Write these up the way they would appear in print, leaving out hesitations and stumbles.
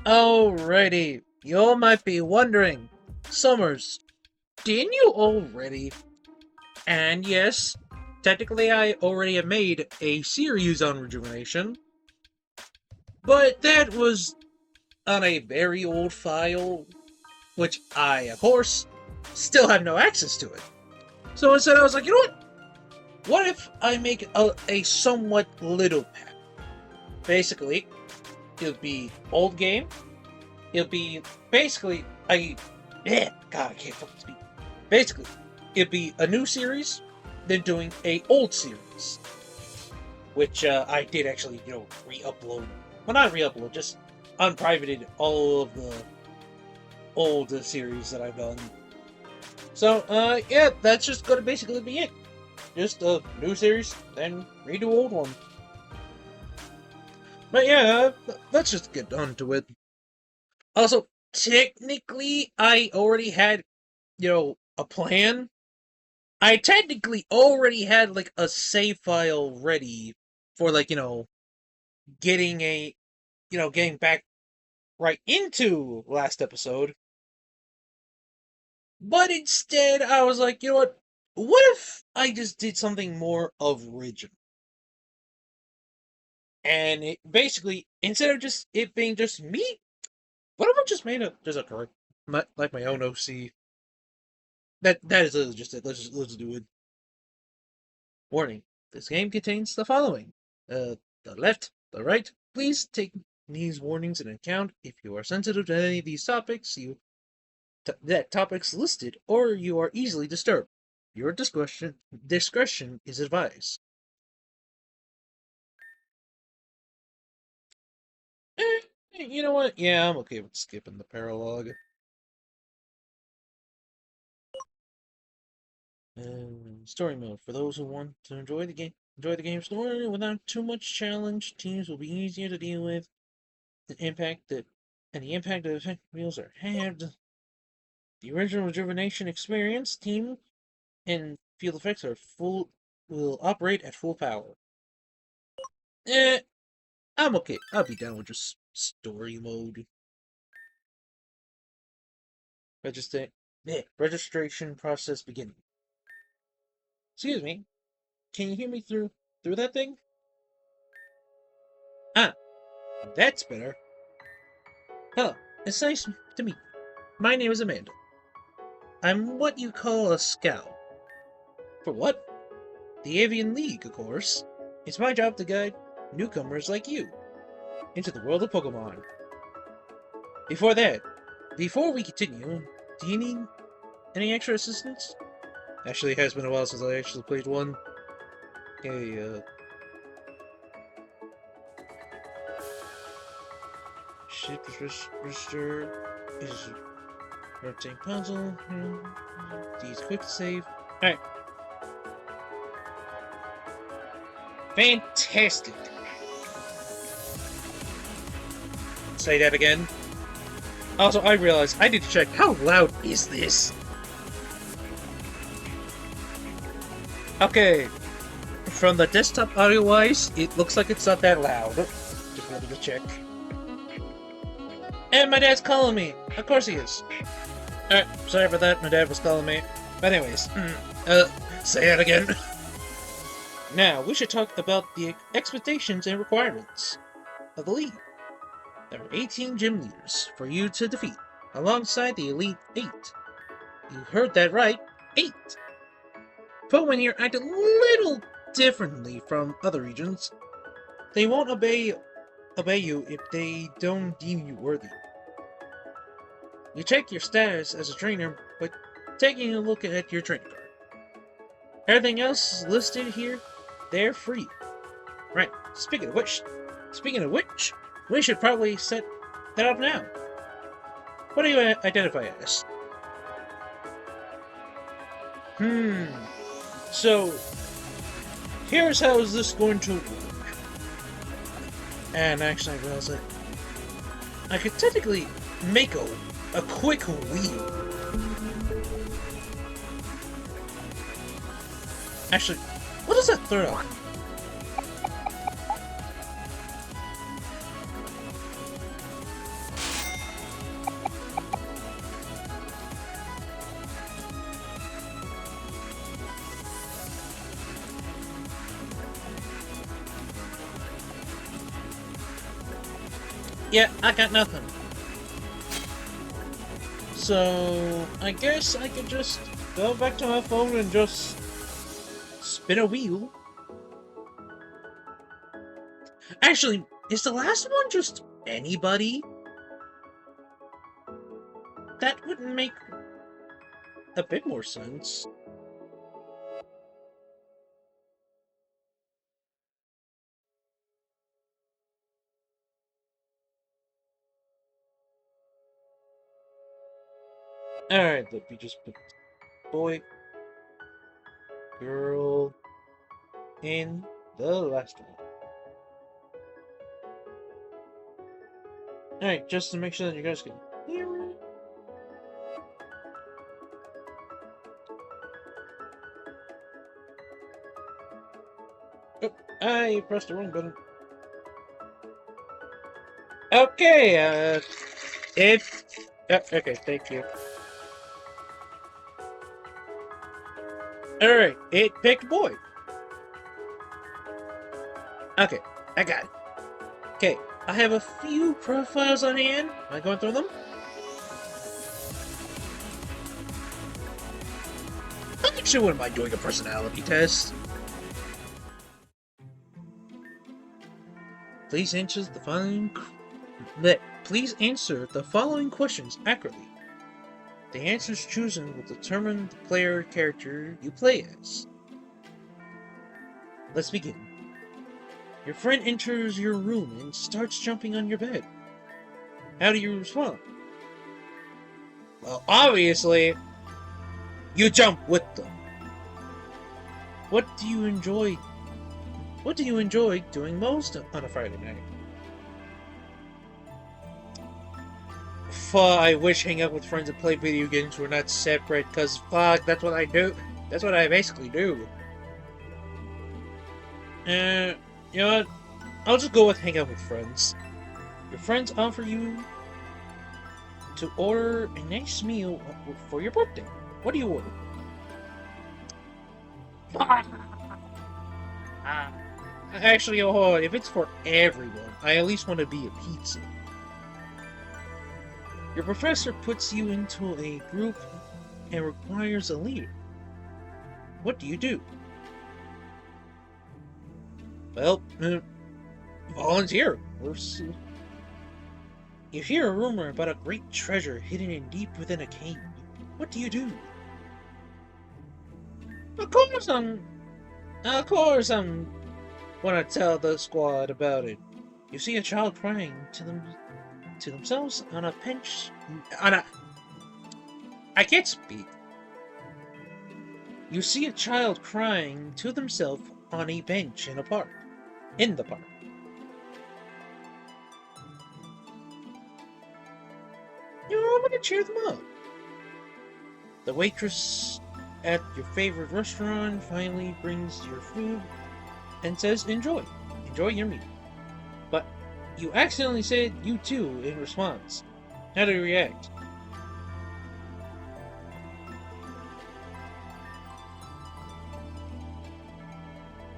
Alrighty, you all might be wondering, Summers, didn't you already? And yes, technically I already have made a series on rejuvenation, but that was on a very old file, which I, of course, still have no access to it. So instead I was like, you know what? What if I make a somewhat little pack? Basically, it'll be old game. It'll be basically God, I can't fucking speak. Basically, it'd be a new series, then doing a old series, which I did actually, re-upload. Well, not re-upload, just unprivated all of the old series that I've done. So, yeah, that's just gonna basically be it. Just a new series, then redo old one. But yeah, let's just get on to it. Also, technically, I already had, a plan. I technically already had, like, a save file ready for, like, getting getting back right into last episode. But instead, I was like, you know what? What if I just did something more original? And it basically, instead of just it being just me, what if I just made a correct, like my own OC? That is literally just it. Let's do it. Warning: this game contains the following: the left, the right. Please take these warnings into account if you are sensitive to any of these topics. That topics listed, or you are easily disturbed. Your discretion is advised. You know what? Yeah, I'm okay with skipping the paralogue. Story mode. For those who want to enjoy the game's story without too much challenge, teams will be easier to deal with. The impact that the impact of effect wheels are halved. The original rejuvenation experience team and field effects will operate at full power. Eh, I'm okay. I'll be down with just story mode. Registration process beginning. Excuse me. Can you hear me through that thing? Ah, that's better. Hello. It's nice to meet you. My name is Amanda. I'm what you call a scout. For what? The Avian League, of course. It's my job to guide newcomers like you into the world of Pokemon. Before that, before we continue, do you need any extra assistance? Actually, it has been a while since I actually played one. Okay, ship register is rotating puzzle. These quick save. Alright. Fantastic. Say that again. Also, I realized I need to check how loud is this? Okay. From the desktop audio wise, it looks like it's not that loud. Just wanted to check. And my dad's calling me. Of course he is. Alright, sorry for that. My dad was calling me. But anyways, say that again. Now, we should talk about the expectations and requirements of the league. There are 18 gym leaders for you to defeat, alongside the Elite 8. You heard that right, 8. Pokemon here act a little differently from other regions. They won't obey you if they don't deem you worthy. You check your status as a trainer by taking a look at your training card. Everything else is listed here, they're free. Right, speaking of which, we should probably set that up now. What do you identify as? So, here's how is this going to work. And actually, I realized that I could technically make a quick wheel. Actually, what does that throw out? Yeah, I got nothing. So, I guess I could just go back to my phone and just spin a wheel. Actually, is the last one just anybody? That would make a bit more sense. Alright, let me just put boy, girl in the last one. Alright, just to make sure that you guys can hear it. Oh, I pressed the wrong button. Okay, it... okay, thank you. Alright, it picked boy. Okay, I got it. Okay, I have a few profiles on hand. Am I going through them? I actually wouldn't mind doing a personality test. Please answer the following... Please answer the following questions accurately. The answers chosen will determine the player character you play as. Let's begin. Your friend enters your room and starts jumping on your bed. How do you respond? Well, obviously, you jump with them. What do you enjoy? What do you enjoy doing most on a Friday night? Fuck, I wish hanging out with friends and play video games were not separate, cause fuck, that's what I do. That's what I basically do. You know what? I'll just go with hang out with friends. Your friends offer you to order a nice meal for your birthday. What do you order? Actually, oh, if it's for everyone, I at least want to be a pizza. Your professor puts you into a group and requires a leader. What do you do? Well, volunteer, of course. You hear a rumor about a great treasure hidden in deep within a cave. What do you do? Of course I'm want to tell the squad about it. You see a child crying to themselves on a bench. I can't speak. You see a child crying to themselves on a bench in a park. In the park. I'm gonna cheer them up. The waitress at your favorite restaurant finally brings your food and says, enjoy your meal. But you accidentally said you too in response. How do you react?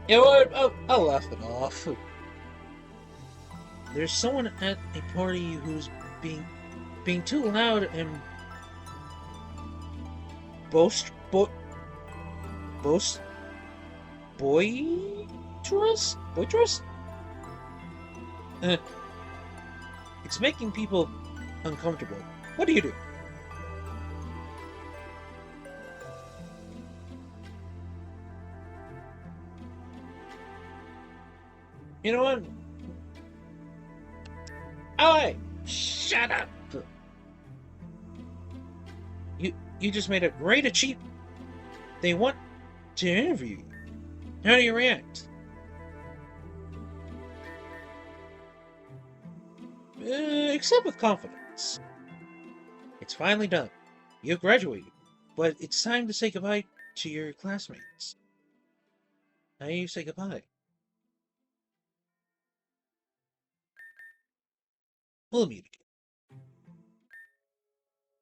You know what? I'll laugh it off. There's someone at a party who's being too loud and boisterous. It's making people uncomfortable. What do you do? You know what? Alright, shut up. You just made a great achievement. They want to interview you. How do you react? Accept with confidence. It's finally done. You've graduated, but it's time to say goodbye to your classmates. How do you say goodbye? We'll meet again.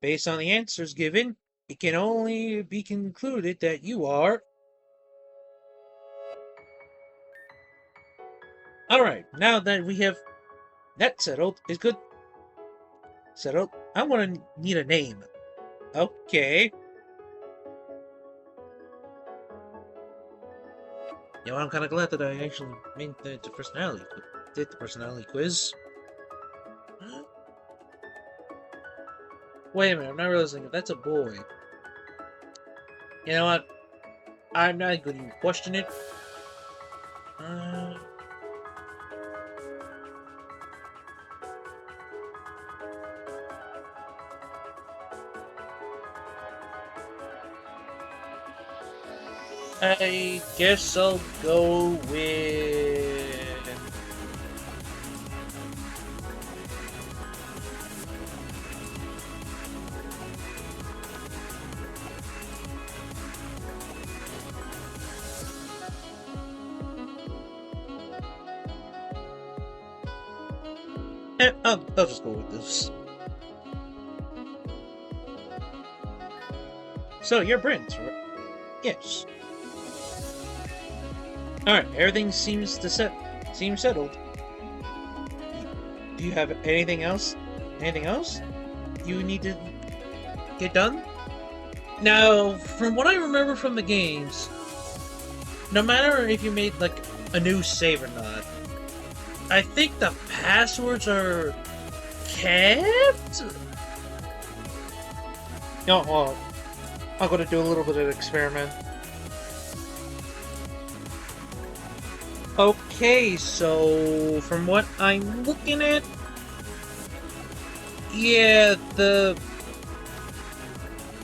Based on the answers given, it can only be concluded that you are... Alright, now that we have That settled. Is good. Settled. I want to need a name. Okay. You know, I'm kind of glad that I actually made the personality. Did the personality quiz. Wait a minute, I'm not realizing if that's a boy. You know what? I'm not going to question it. Uh, I guess I'll go with. I'll just go with this. So, you're Brent, right? Yes. Alright, everything seems settled. Do you have anything else? Anything else you need to get done? Now, from what I remember from the games, no matter if you made like a new save or not, I think the passwords are kept. No, well, I'm gonna do a little bit of experiment. Okay, so from what I'm looking at, yeah, the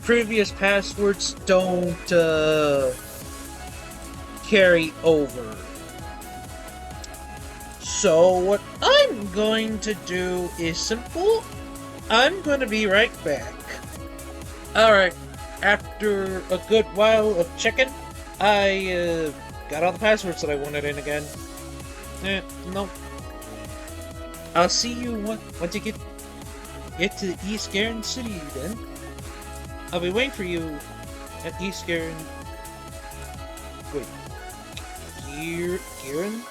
previous passwords don't carry over. So what I'm going to do is simple. I'm going to be right back. Alright, after a good while of checking, I got all the passwords that I wanted in again. No. I'll see you once you get to East Garen City then. I'll be waiting for you at East Garen. Wait. Garen?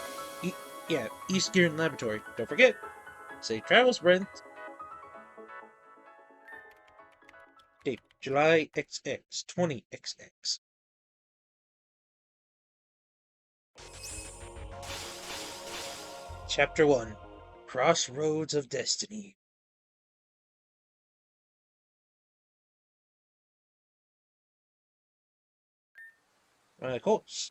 Yeah, East Garen Laboratory. Don't forget. Safe travels, Brent. Date July XX 20XX. Chapter 1 Crossroads of Destiny. Of course.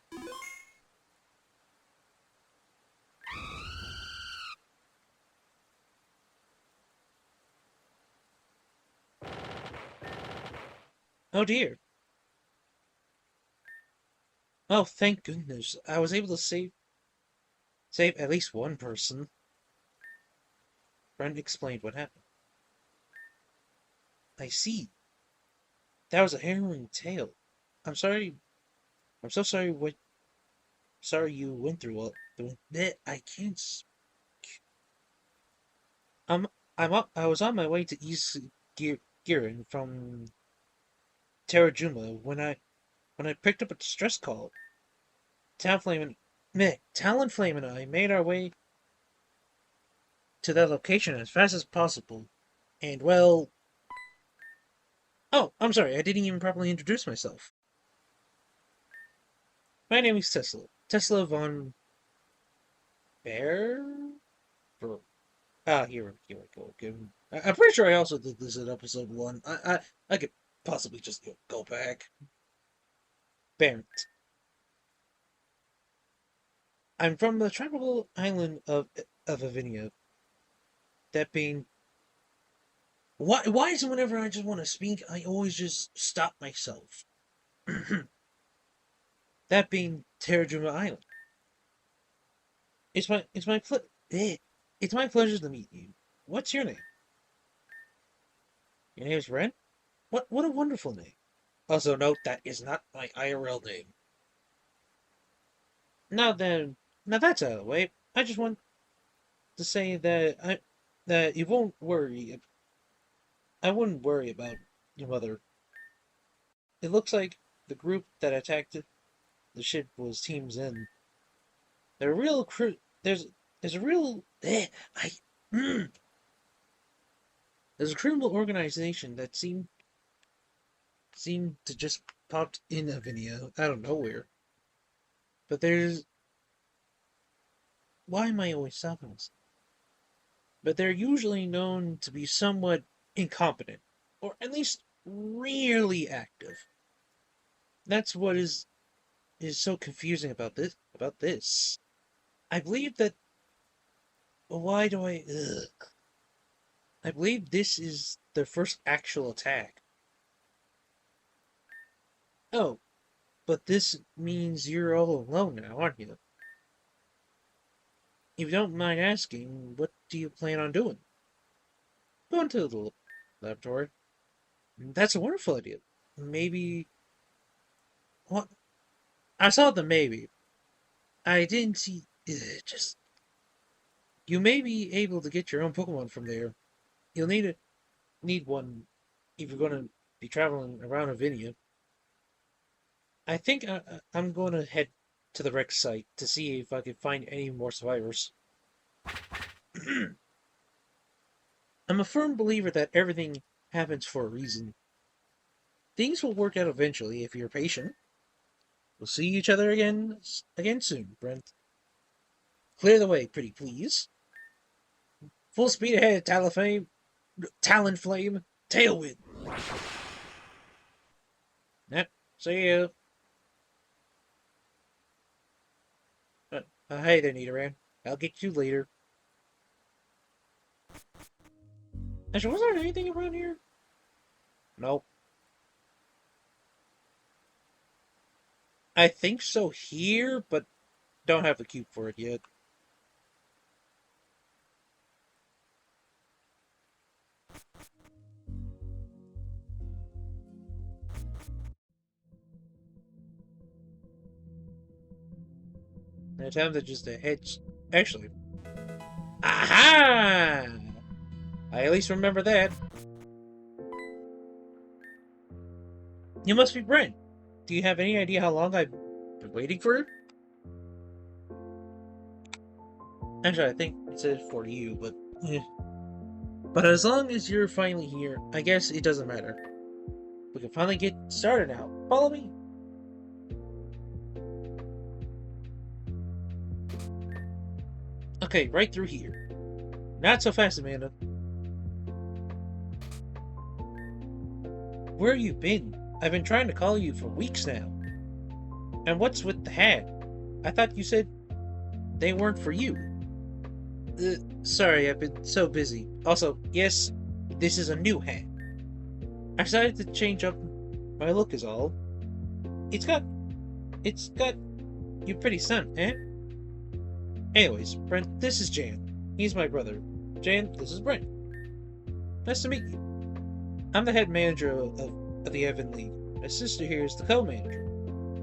Oh dear. Oh, thank goodness. I was able to save at least one person. Brent explained what happened. I see. That was a harrowing tale. I'm sorry. I'm so sorry sorry you went through all that. I can't. I'm I was on my way to East Giran from Terrajuma when I picked up a distress call. Talonflame and I made our way to that location as fast as possible. And well, oh, I'm sorry, I didn't even properly introduce myself. My name is Tesla. Tesla von Bear? Here we go. Okay. I'm pretty sure I also did this in episode 1. I could possibly just go back. Barrett. I'm from the tropical island of Avinia. That being, why is it whenever I just want to speak, I always just stop myself? That being Terrajuma Island. It's my pleasure to meet you. What's your name? Your name is Ren? What a wonderful name. Also note that is not my IRL name. Now then, now that's out of the way. I just want to say that you won't worry. I wouldn't worry about your mother. It looks like the group that attacked the ship was Team Zen. They're a real crew. There's a real. I There's a criminal organization that seemed to just popped in a video out of nowhere. But there's... Why am I always stopping this? But they're usually known to be somewhat incompetent, or at least rarely active. That's what is so confusing about this. I believe that... Why do I... Ugh. I believe this is their first actual attack. Oh, but this means you're all alone now, aren't you? If you don't mind asking, what do you plan on doing? Going to the laboratory. That's a wonderful idea. Maybe... What? I saw the maybe. I didn't see... Just... You may be able to get your own Pokemon from there. You'll need one if you're going to be traveling around Avinia. I think I'm going to head to the wreck site to see if I can find any more survivors. I'm a firm believer that everything happens for a reason. Things will work out eventually if you're patient. We'll see each other again soon, Brent. Clear the way, pretty please. Full speed ahead, Talonflame, Tailwind. Yep, see you. Hey there, Nidoran. I'll get you later. Actually, was there anything around here? Nope. I think so here, but don't have the cube for it yet. Time to just head. Actually. Aha! I at least remember that. You must be Brent. Do you have any idea how long I've been waiting for you? Actually, I think it said for you, but... But as long as you're finally here, I guess it doesn't matter. We can finally get started now. Follow me. Okay, right through here. Not so fast, Amanda. Where have you been? I've been trying to call you for weeks now. And what's with the hat? I thought you said they weren't for you. Sorry, I've been so busy. Also, yes, this is a new hat. I decided to change up my look is all. It's got you pretty sun, eh? Anyways, Brent, this is Jan. He's my brother. Jan, this is Brent. Nice to meet you. I'm the head manager of the Evan League. My sister here is the co-manager.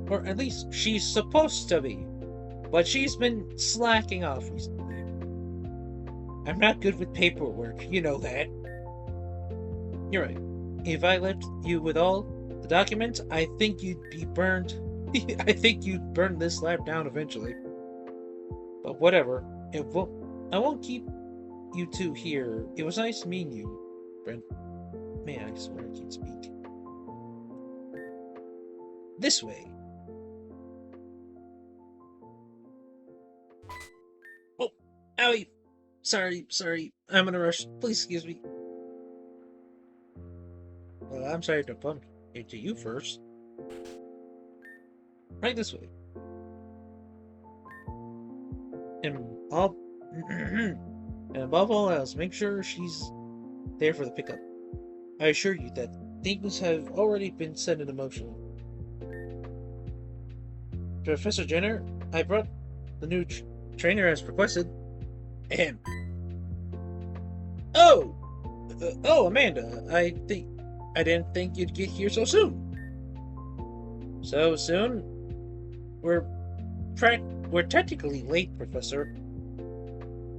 Or at least she's supposed to be. But she's been slacking off recently. I'm not good with paperwork, you know that. You're right. If I left you with all the documents, I think you'd be burned. I think you'd burn this lab down eventually. But whatever. I won't keep you two here. It was nice meeting you, Brent. Man, I swear I can't speak. This way. Oh, owie. Sorry. I'm in a rush. Please excuse me. Well, I'm sorry to bump into you first. Right this way. And above all else, make sure she's there for the pickup. I assure you that things have already been set into motion. Professor Jenner, I brought the new trainer as requested. Ahem. Oh, Amanda, I didn't think you'd get here so soon. So soon? We're technically late, Professor.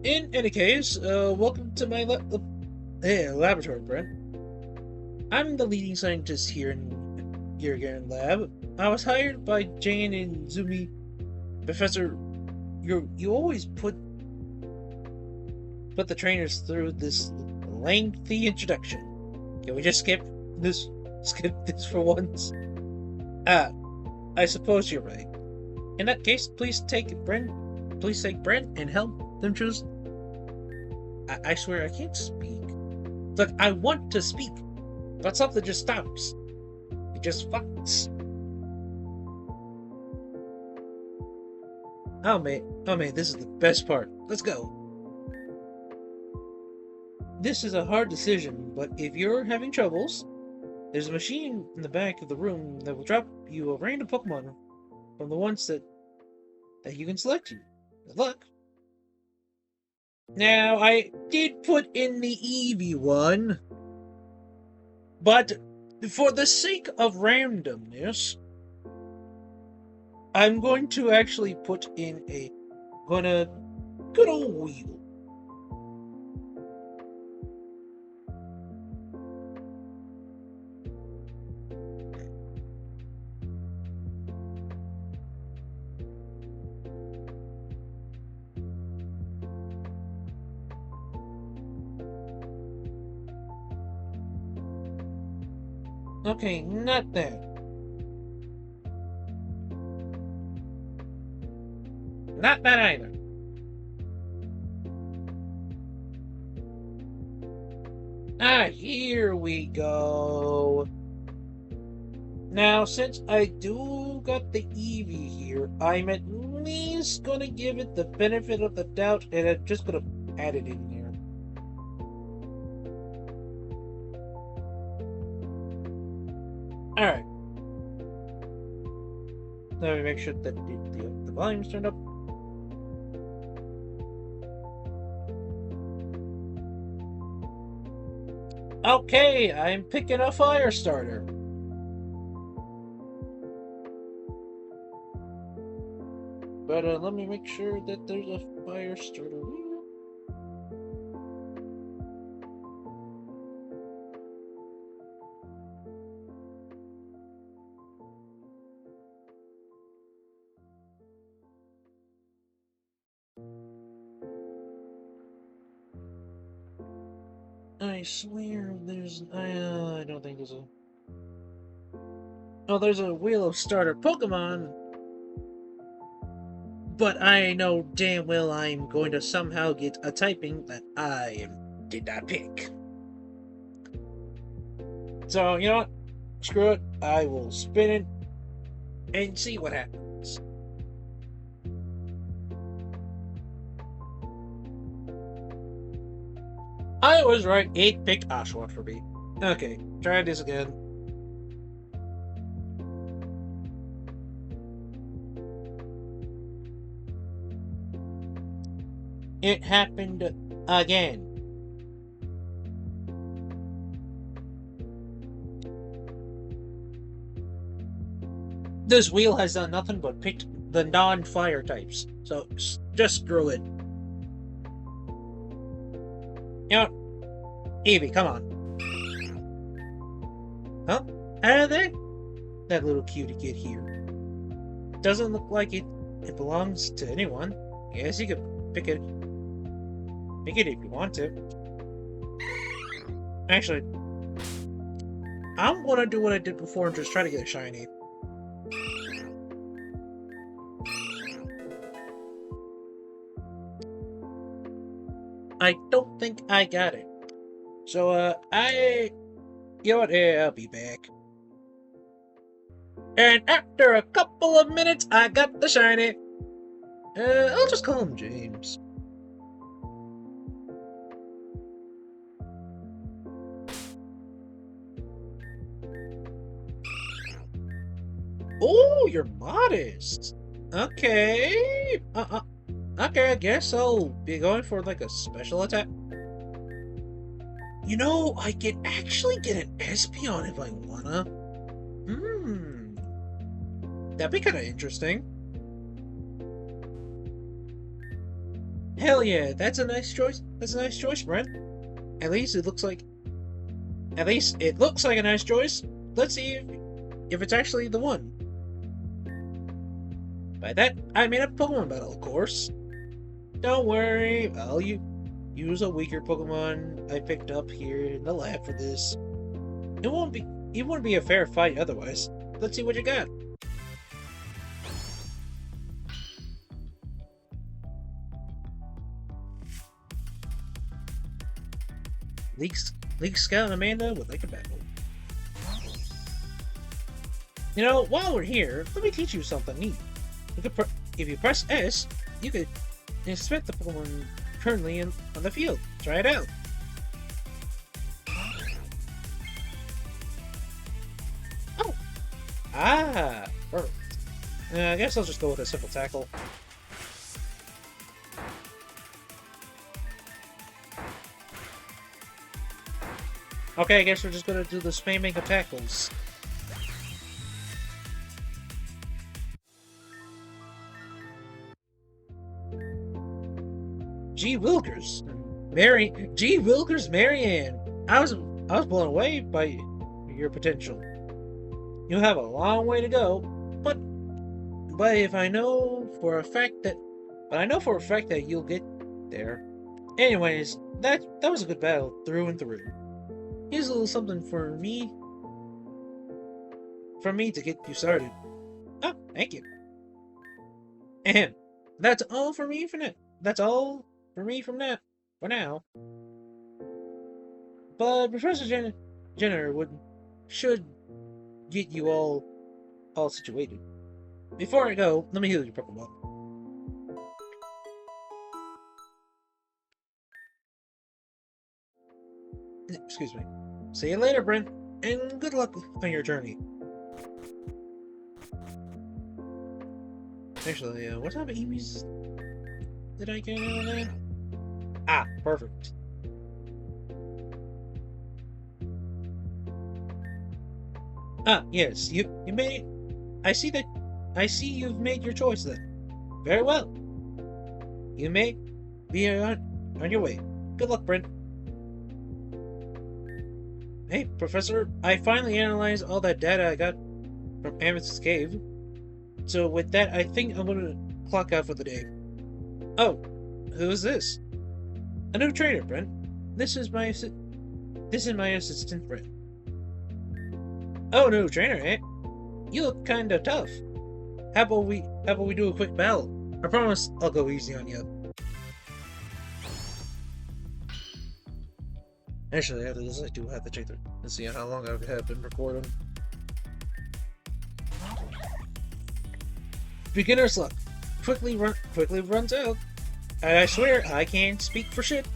In any case, welcome to my laboratory, Brent. I'm the leading scientist here in Giragan Lab. I was hired by Jane and Zumi. Professor, you always put put the trainers through this lengthy introduction. Can we just skip this for once? I suppose you're right. In that case, please take Brent and help them choose. I swear I can't speak. Look, I want to speak, but something just stops. It just fucks. Oh man, this is the best part. Let's go. This is a hard decision, but if you're having troubles, there's a machine in the back of the room that will drop you a random Pokemon from the ones that you can select. Good luck. Now, I did put in the Eevee one, but for the sake of randomness, I'm going to actually put in a good old wheel. Okay, not that. Not that either. Here we go. Now, since I do got the Eevee here, I'm at least gonna give it the benefit of the doubt, and I'm just gonna add it in here. Alright. Let me make sure that the volume's turned up. Okay, I'm picking a fire starter. But let me make sure that there's a fire starter here. I swear there's... I don't think there's a... Oh, there's a Wheel of Starter Pokemon! But I know damn well I'm going to somehow get a typing that I did not pick. So, you know what? Screw it. I will spin it and see what happens. I was right. 8 picked Oshawott for me. Okay, try this again. It happened again. This wheel has done nothing but picked the non-fire types, so just screw it. You know, Eevee, come on. Huh? Are they? That little cutie kid here. Doesn't look like it belongs to anyone. Yes, you could pick it. Pick it if you want to. Actually, I'm gonna do what I did before and just try to get a shiny. I don't think I got it. So, you know what? I'll be back. And after a couple of minutes, I got the shiny. I'll just call him James. Oh, you're modest. Okay. Okay, I guess I'll be going for like a special attack. You know, I could actually get an Espeon if I wanna. That'd be kind of interesting. Hell yeah, that's a nice choice. That's a nice choice, Brent. At least it looks like a nice choice. Let's see if it's actually the one. By that, I mean a Pokemon battle, of course. Don't worry, use a weaker Pokemon I picked up here in the lab for this. It wouldn't be a fair fight otherwise. Let's see what you got. League Scout Amanda would like a battle. You know, while we're here, let me teach you something neat. If you press S, you could inspect the Pokemon currently on the field. Try it out. Oh! Ah! Perfect. I guess I'll just go with a simple tackle. Okay, I guess we're just gonna do the spamming of tackles. Gee Wilkers, Marianne. I was blown away by your potential. You have a long way to go, but I know for a fact that you'll get there. Anyways, that was a good battle through and through. Here's a little something for me to get you started. Oh, thank you. And that's all for me for now. That's all for me from that for now. But Professor Jenner should get you all situated. Before I go, let me heal your Pokemon. Excuse me. See you later, Brent, and good luck on your journey. Actually, what type of EVs did I get out of that? Ah, perfect. Ah, yes, you made. I see you've made your choice then. Very well. You may be on your way. Good luck, Brent. Hey, Professor, I finally analyzed all that data I got from Amethyst's Cave. So with that, I think I'm gonna clock out for the day. Oh, who is this? A new trainer, Brent. This is my assistant, Brent. Oh, new trainer, eh? You look kinda tough. How about we do a quick battle? I promise I'll go easy on you. Actually, after this, I do have to check and see how long I have been recording. Beginner's luck quickly runs out, and I swear I can't speak for shit.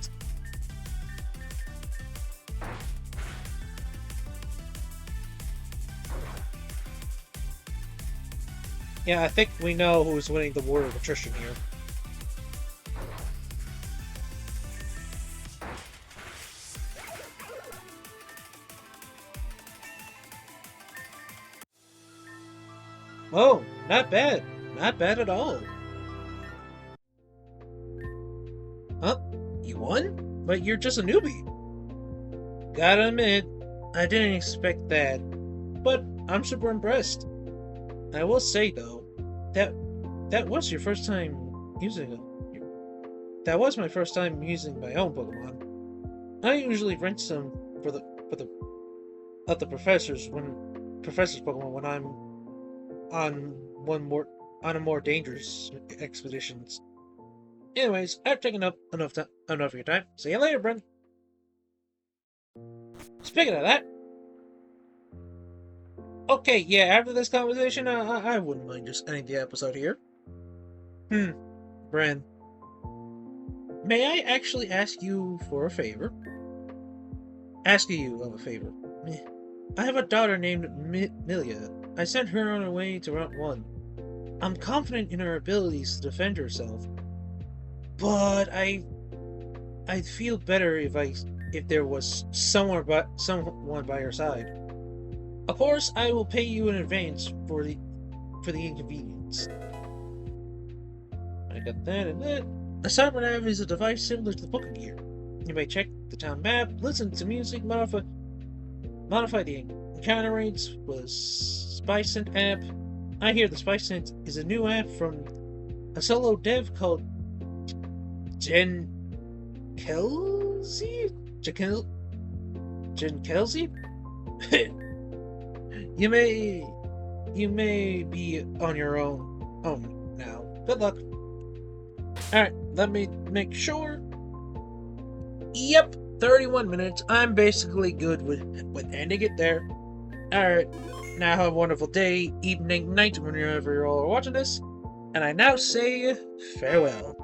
Yeah, I think we know who's winning the war of attrition here. Oh, not bad. Not bad at all. Huh? You won? But you're just a newbie. Gotta admit, I didn't expect that. But I'm super impressed. I will say though, that was your first time using it. That was my first time using my own Pokemon. I usually rent some for the professor's Pokemon when I'm on a more dangerous expeditions. Anyways, I've taken up enough of your time. See you later, Brent. Speaking of that, okay, yeah, after this conversation, I wouldn't mind just ending the episode here. Brent, may I actually ask you for a favor? Ask you of a favor. I have a daughter named Milia. I sent her on her way to Route 1. I'm confident in her abilities to defend herself, but I'd feel better if there was someone by her side. Of course, I will pay you in advance for the inconvenience. I got that and that. A Cybernav is a device similar to the Pocket Gear. You may check the town map, listen to music, modify the encounter rates with Spice Scent app. I hear the Spice Scent is a new app from a solo dev called Kelsey? Jen Kelsey? You may be on your own now. Good luck. Alright, let me make sure. Yep, 31 minutes. I'm basically good with ending it there. Alright, now have a wonderful day, evening, night, whenever you're all watching this. And I now say farewell.